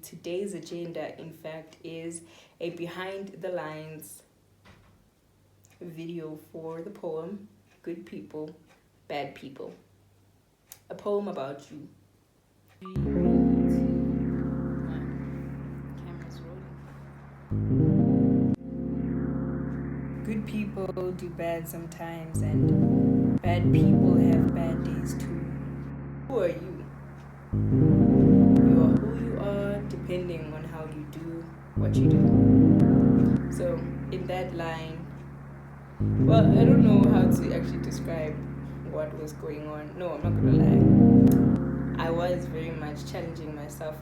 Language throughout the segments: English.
today's agenda, in fact, is a behind the lines video for the poem Good People, Bad People. A poem about you. 3, 2, 1. Camera's rolling. Good people do bad sometimes, and bad people have bad days too. Who are you? You are who you are, depending on how you do what you do. So, in that line, well, I don't know how to actually describe what was going on. No, I'm not gonna lie. I was very much challenging myself.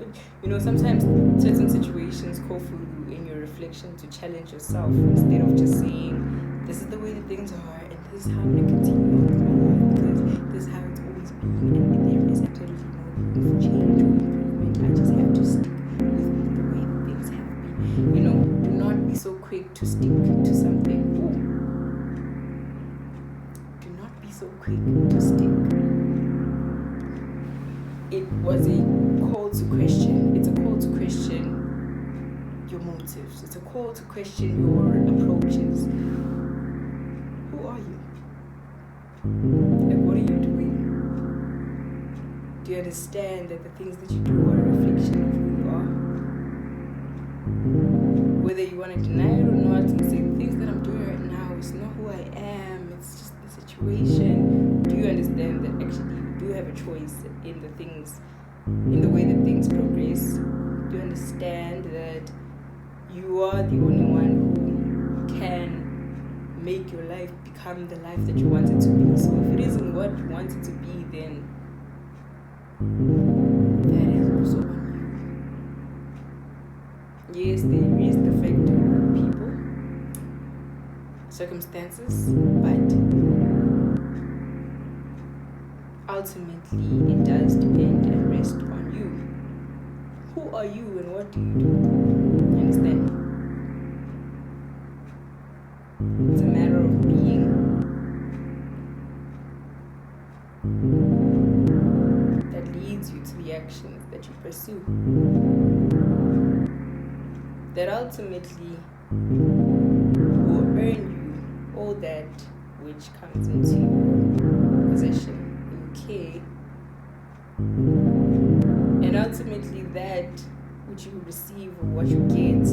Sometimes certain situations call for you in your reflection to challenge yourself instead of just saying, this is the way that things are, and this is how I'm gonna continue on with my life because this is how it's always been, and there is absolutely no room for change or improvement. I just have to stick with the way that things have been. Do not be so quick to stick to something. Do not be so quick to stick. It was a call to question. It's a call to question your motives. It's a call to question your approaches. Who are you? Like, what are you doing? Do you understand that the things that you do are a reflection of who you are? Whether you want to deny it or not and say the things that I'm doing right now is not who I am, it's just the situation. Do you understand that actually you do have a choice in the things, in the way that things progress? Do you understand that you are the only one who can make your life become the life that you want it to be? So if it isn't what you want it to be, then that is also on you. Yes, there is the factor of people, circumstances, but ultimately it does depend and rest on you. Who are you and what do you do? Understand? It's a matter of being. That leads you to the actions that you pursue. That ultimately will earn you all that which comes into your possession. Okay. And ultimately that which you receive or what you get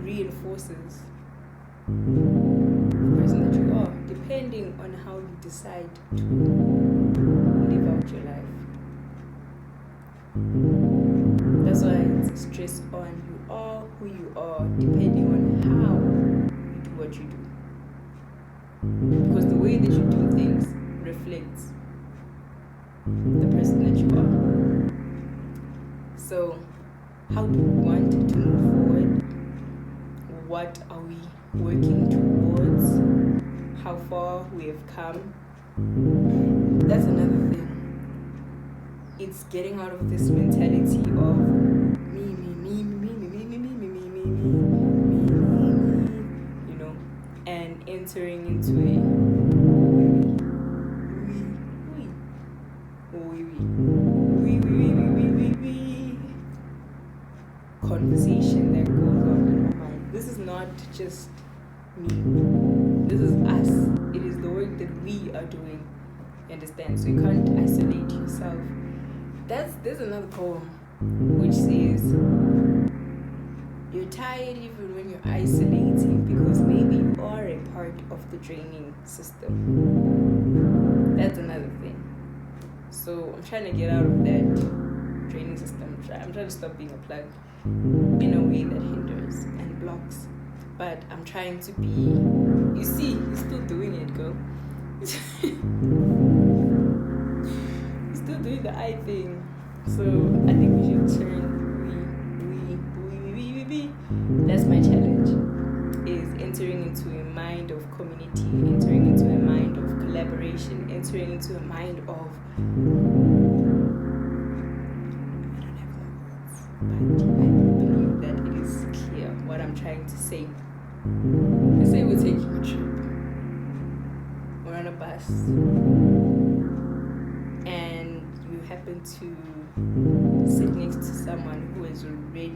reinforces the person that you are, depending on how you decide to live out your life. That's why it's a stress on you are who you are, depending on how you do what you do. Because the way that you do things reflects the person that you are. So, how do we want to move forward? What are we working towards? How far we have come? That's another thing. It's getting out of this mentality of me, and entering into a conversation that goes on in my mind. This is not just me. This is us. It is the work that we are doing. You understand? So you can't isolate yourself. There's another poem which says you're tired even when you're isolating because maybe you are a part of the draining system. That's another thing. So I'm trying to get out of that draining system. I'm trying to stop being a plug in a way that hinders and blocks. But I'm trying to be, you see, he's still doing it, girl. He's still doing the I thing. So I think we should turn we. That's my challenge, is entering into a mind of community, entering into a mind of collaboration, entering into a mind of, I don't have no words, but I believe that it is clear what I'm trying to say. Let's say we're taking a trip. We're on a bus. And you happen to sit next to someone who is ready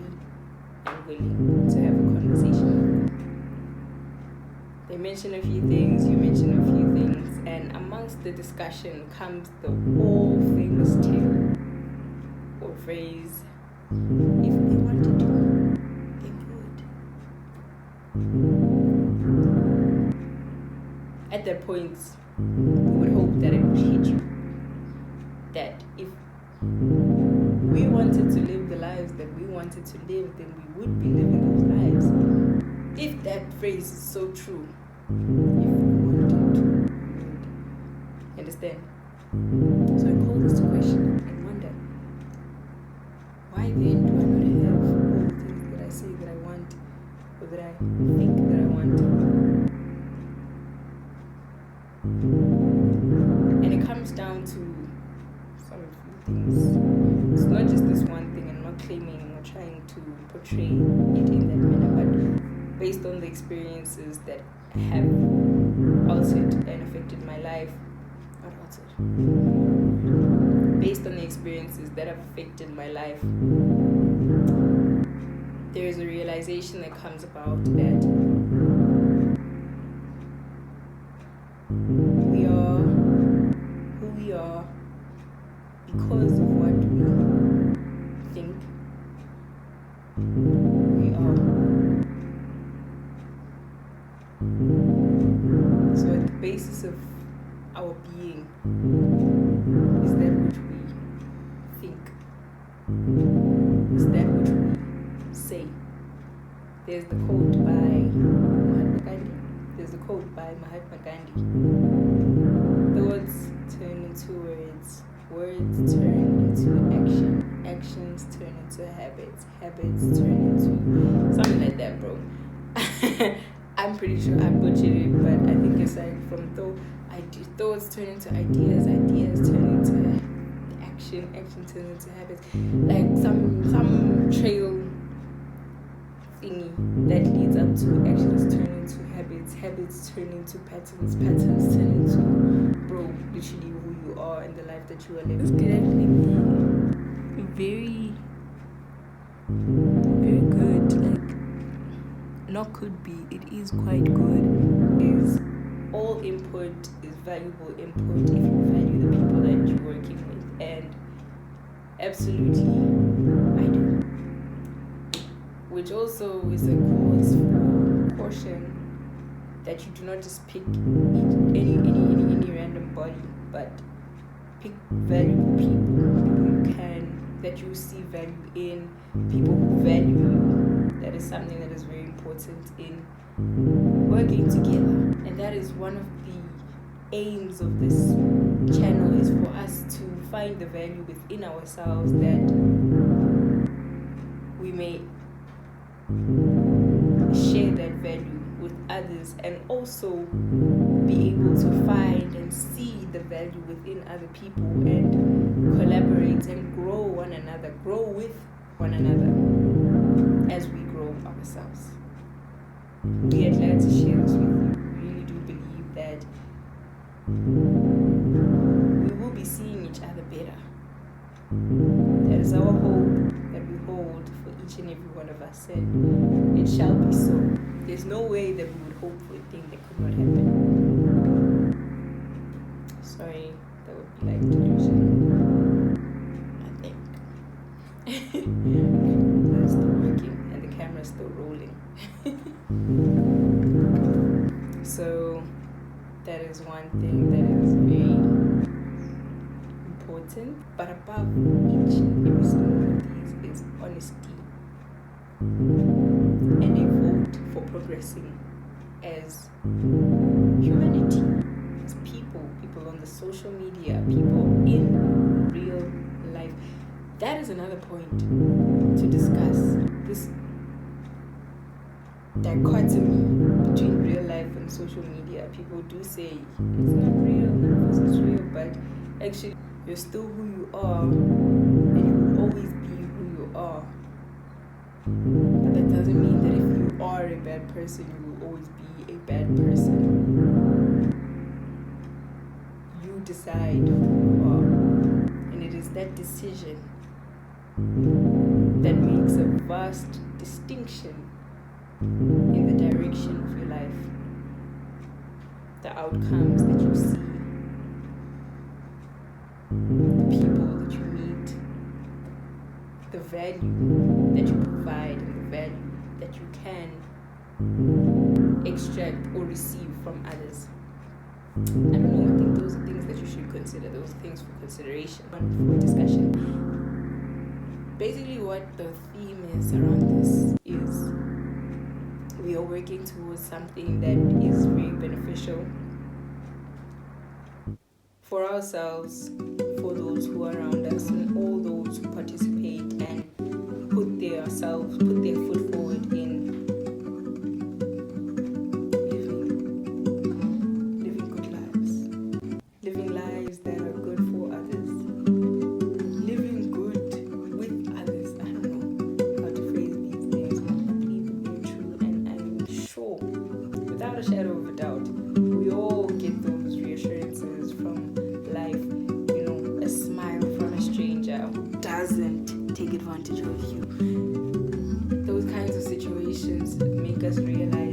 and willing to have a conversation. They mention a few things, you mention a few things, and amongst the discussion comes the all famous tale or phrase, if they wanted to, they would. At that point, we would hope that it would hit you. That if we wanted to live the lives that we wanted to live, then we would be living those lives. If that phrase is so true, if we wanted to, we would. Understand? So I pose this question and wonder, why then do I not have all the things that I say that I want, or that I think that I want? And it comes down to some few things. It's not just this one thing. I'm not claiming or trying to portray it in that manner, but based on the experiences that have altered and affected my life, not altered, based on the experiences that have affected my life, there is a realization that comes about that we are who we are because of what we think we are. So at the basis of our being is that which we think, is that which we say. There's the quote by Mahatma Gandhi. Thoughts turn into words, words turn into action, actions turn into habits, habits turn into something like that, bro. I'm pretty sure I butchered it, but I think aside from thoughts turn into ideas, ideas turn into action, action turns into habits. Like some trail thingy that leads up to actions turn into habits, habits turn into patterns, patterns turn into, bro, literally who you are and the life that you are living. This could actually be very, very good. Like, not could be, it is quite good. Is all input is valuable input if you value the people that you're working with, and absolutely I do. Which also is a cause for caution that you do not just pick any random body, but pick valuable people you can, that you see value in, people who value you. That is something that is very important in working together, and that is one of the aims of this channel, is for us to find the value within ourselves, that we may share that value with others, and also be able to find and see the value within other people, and collaborate and grow one another, grow with one another as we grow ourselves. We are glad to share this with you. We really do believe that we will be seeing each other better. That is our hope that we hold for each and every one of us, and it shall be so. There's no way that we would hope for a thing that could not happen. Sorry, that would be like delusion, I think. That's still working and the camera's still rolling. So that is one thing that is very important, but above each and every single one of these is honesty and a vote for progressing as humanity, as people on the social media, people in real life. That is another point to discuss, this dichotomy between real life and social media. People do say it's not real, none of this is real, but actually you're still who you are, and you will always be who you are. But that doesn't mean that if you are a bad person, you will always be a bad person. You decide who you are, and it is that decision that makes vast distinction in the direction of your life, the outcomes that you see, the people that you meet, the value that you provide, and the value that you can extract or receive from others. I don't know, I think those are things that you should consider, those things for consideration, for discussion. Basically, what the theme is around this is we are working towards something that is very beneficial for ourselves, for those who are around us, and all those who participate and put their foot forward in living good lives, living lives that are good for others, living good with others. I don't know how to phrase these things, but I believe that they're true, and I'm sure, without a shadow of a doubt, we all get those reassurances from life. You know, a smile from a stranger who doesn't take advantage of you. Those kinds of situations make us realize